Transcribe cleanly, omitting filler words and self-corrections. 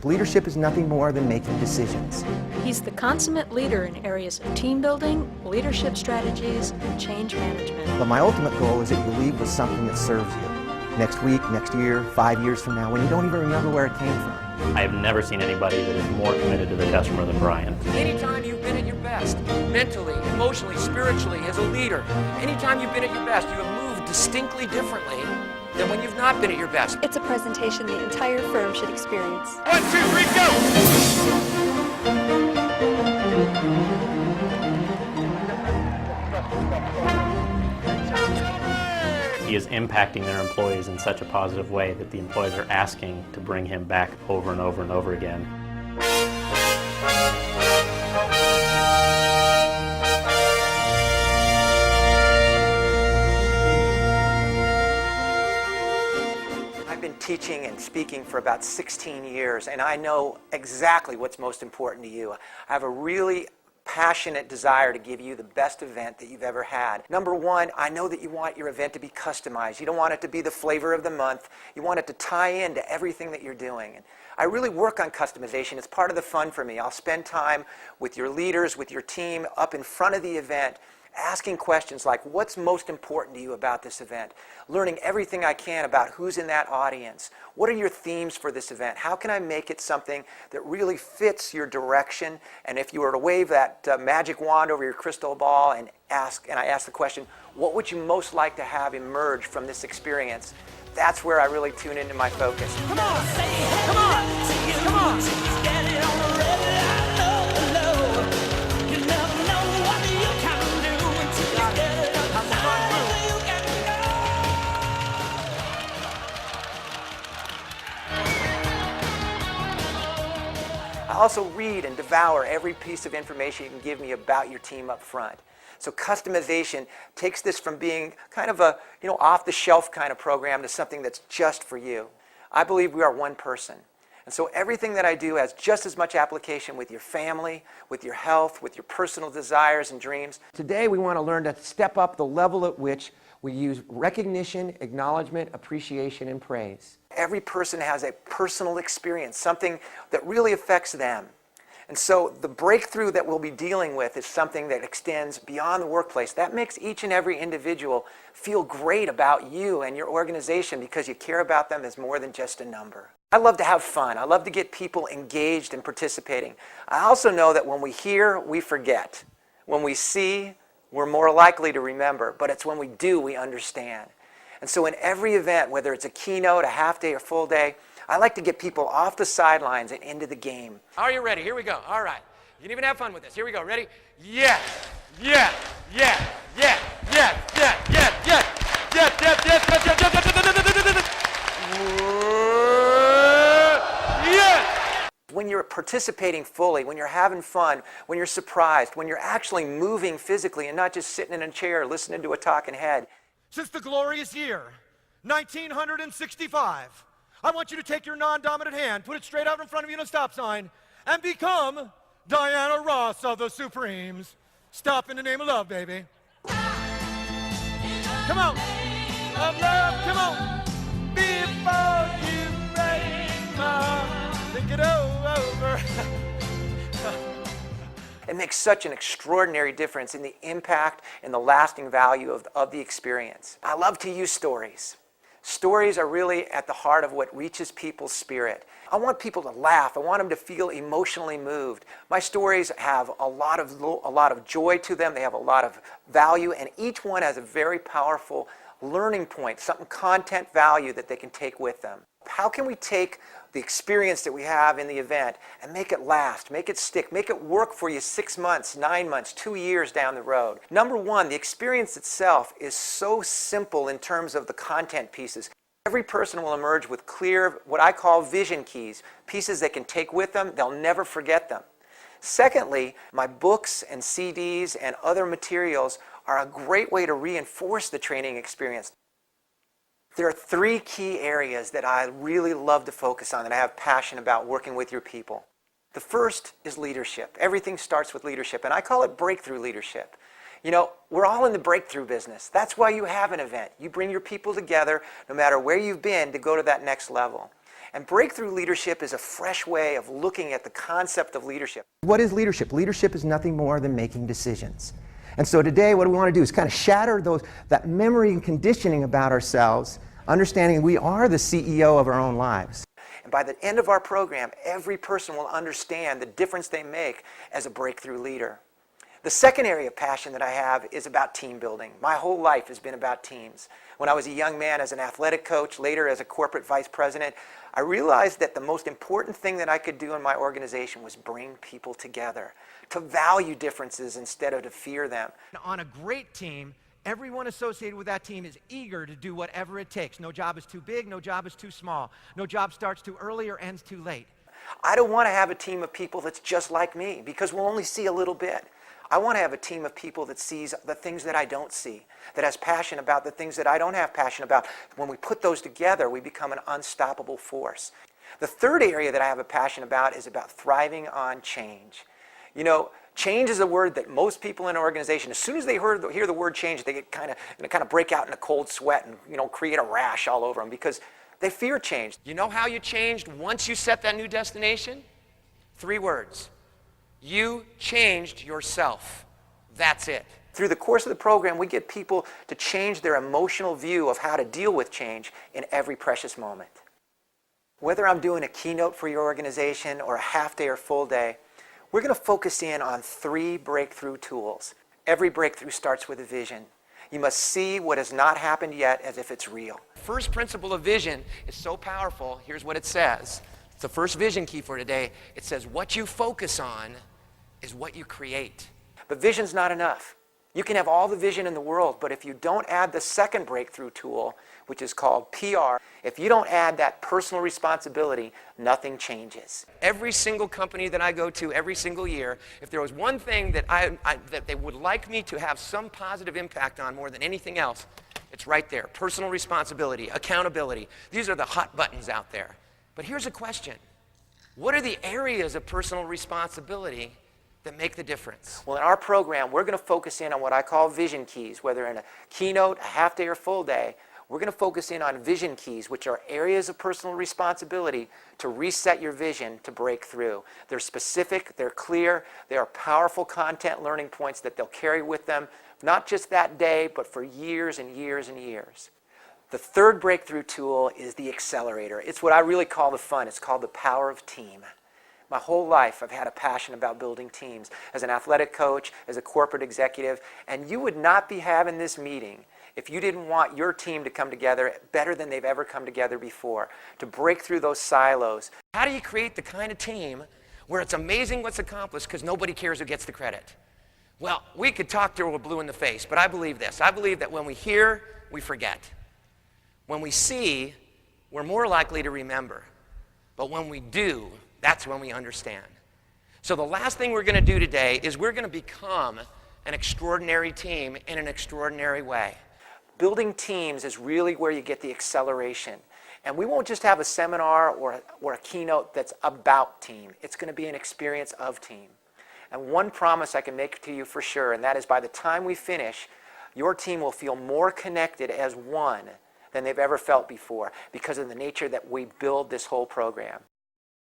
Leadership is nothing more than making decisions. He's the consummate leader in areas of team building, leadership strategies, and change management. But my ultimate goal is that you leave with something that serves you. Next week, next year, 5 years from now, when you don't even remember where it came from. I have never seen anybody that is more committed to the customer than Brian. Anytime you've been at your best, mentally, emotionally, spiritually, as a leader, anytime you've been at your best, you have moved distinctly differently than when you've not been at your best. It's a presentation the entire firm should experience. 1, 2, 3, go! He is impacting their employees in such a positive way that the employees are asking to bring him back over and over and over again. I've been teaching and speaking for about 16 years, and I know exactly what's most important to you. I have a really passionate desire to give you the best event that you've ever had. Number one, I know that you want your event to be customized. You don't want it to be the flavor of the month. You want it to tie into everything that you're doing. And I really work on customization. It's part of the fun for me. I'll spend time with your leaders, with your team, up in front of the event, asking questions like, what's most important to you about this event? Learning everything I can about who's in that audience. What are your themes for this event? How can I make it something that really fits your direction? And if you were to wave that magic wand over your crystal ball and I ask the question, what would you most like to have emerge from this experience? That's where I really tune into my focus. Come on! Come on! Come on! I also read and devour every piece of information you can give me about your team up front. So customization takes this from being kind of a off-the-shelf kind of program to something that's just for you. I believe we are one person. And so everything that I do has just as much application with your family, with your health, with your personal desires and dreams. Today we want to learn to step up the level at which we use recognition, acknowledgement, appreciation, and praise. Every person has a personal experience, something that really affects them. And so the breakthrough that we'll be dealing with is something that extends beyond the workplace. That makes each and every individual feel great about you and your organization because you care about them as more than just a number. I love to have fun. I love to get people engaged and participating. I also know that when we hear, we forget. When we see, we're more likely to remember, but it's when we do we understand. And so in every event, whether it's a keynote, a half day, or full day, I like to get people off the sidelines and into the game. Are you ready? Here we go. All right. You can even have fun with this. Here we go. Ready? Yes. Yes. Yes. Yes. Yes. Yes. Yes. Yes. Yes. Yes. Yes. Yes. Yes. When you're participating fully, when you're having fun, when you're surprised, when you're actually moving physically and not just sitting in a chair listening to a talking head. Since the glorious year, 1965, I want you to take your non-dominant hand, put it straight out in front of you in a stop sign, and become Diana Ross of the Supremes. Stop in the name of love, baby. Come on. Of love, come on. Before you break my heart, think it over. It makes such an extraordinary difference in the impact and the lasting value of the experience. I love to use stories. Stories are really at the heart of what reaches people's spirit. I want people to laugh. I want them to feel emotionally moved. My stories have a lot of joy to them. They have a lot of value, and each one has a very powerful learning point, something content value that they can take with them. How can we take the experience that we have in the event and make it last, make it stick, make it work for you 6 months, 9 months, 2 years down the road? Number one, the experience itself is so simple in terms of the content pieces. Every person will emerge with clear, what I call vision keys, pieces they can take with them, they'll never forget them. Secondly, my books and CDs and other materials are a great way to reinforce the training experience. There are 3 key areas that I really love to focus on, that I have passion about working with your people. The first is leadership. Everything starts with leadership, and I call it breakthrough leadership. You know, we're all in the breakthrough business. That's why you have an event. You bring your people together, no matter where you've been, to go to that next level. And breakthrough leadership is a fresh way of looking at the concept of leadership. What is leadership? Leadership is nothing more than making decisions. And so today what we want to do is kind of shatter that memory and conditioning about ourselves, understanding we are the CEO of our own lives. And by the end of our program, every person will understand the difference they make as a breakthrough leader. The second area of passion that I have is about team building. My whole life has been about teams. When I was a young man as an athletic coach, later as a corporate vice president, I realized that the most important thing that I could do in my organization was bring people together, to value differences instead of to fear them. On a great team, everyone associated with that team is eager to do whatever it takes. No job is too big, no job is too small. No job starts too early or ends too late. I don't want to have a team of people that's just like me, because we'll only see a little bit. I want to have a team of people that sees the things that I don't see, that has passion about the things that I don't have passion about. When we put those together, we become an unstoppable force. The third area that I have a passion about is about thriving on change. You know, change is a word that most people in an organization, as soon as they hear the word change, they get kind of break out in a cold sweat and create a rash all over them because they fear change. You know how you changed once you set that new destination? 3 words. You changed yourself. That's it. Through the course of the program, we get people to change their emotional view of how to deal with change in every precious moment. Whether I'm doing a keynote for your organization or a half day or full day, we're going to focus in on 3 breakthrough tools. Every breakthrough starts with a vision. You must see what has not happened yet as if it's real. First principle of vision is so powerful. Here's what it says. It's the first vision key for today. It says, what you focus on is what you create. But vision's not enough. You can have all the vision in the world, but if you don't add the second breakthrough tool, which is called PR, if you don't add that personal responsibility, nothing changes. Every single company that I go to every single year, if there was one thing that that they would like me to have some positive impact on more than anything else, it's right there. Personal responsibility, accountability. These are the hot buttons out there. But here's a question. What are the areas of personal responsibility that make the difference? Well, in our program, we're going to focus in on what I call vision keys, whether in a keynote, a half day, or full day. We're going to focus in on vision keys, which are areas of personal responsibility to reset your vision to break through. They're specific, they're clear, they are powerful content learning points that they'll carry with them, not just that day, but for years and years and years. The third breakthrough tool is the accelerator. It's what I really call the fun. It's called the power of team. My whole life, I've had a passion about building teams. As an athletic coach, as a corporate executive, and you would not be having this meeting if you didn't want your team to come together better than they've ever come together before, to break through those silos. How do you create the kind of team where it's amazing what's accomplished because nobody cares who gets the credit? Well, we could talk till we're blue in the face, but I believe this. I believe that when we hear, we forget. When we see, we're more likely to remember. But when we do, that's when we understand. So the last thing we're going to do today is we're going to become an extraordinary team in an extraordinary way. Building teams is really where you get the acceleration. And we won't just have a seminar or a keynote that's about team. It's going to be an experience of team. And one promise I can make to you for sure, and that is by the time we finish, your team will feel more connected as one than they've ever felt before because of the nature that we build this whole program.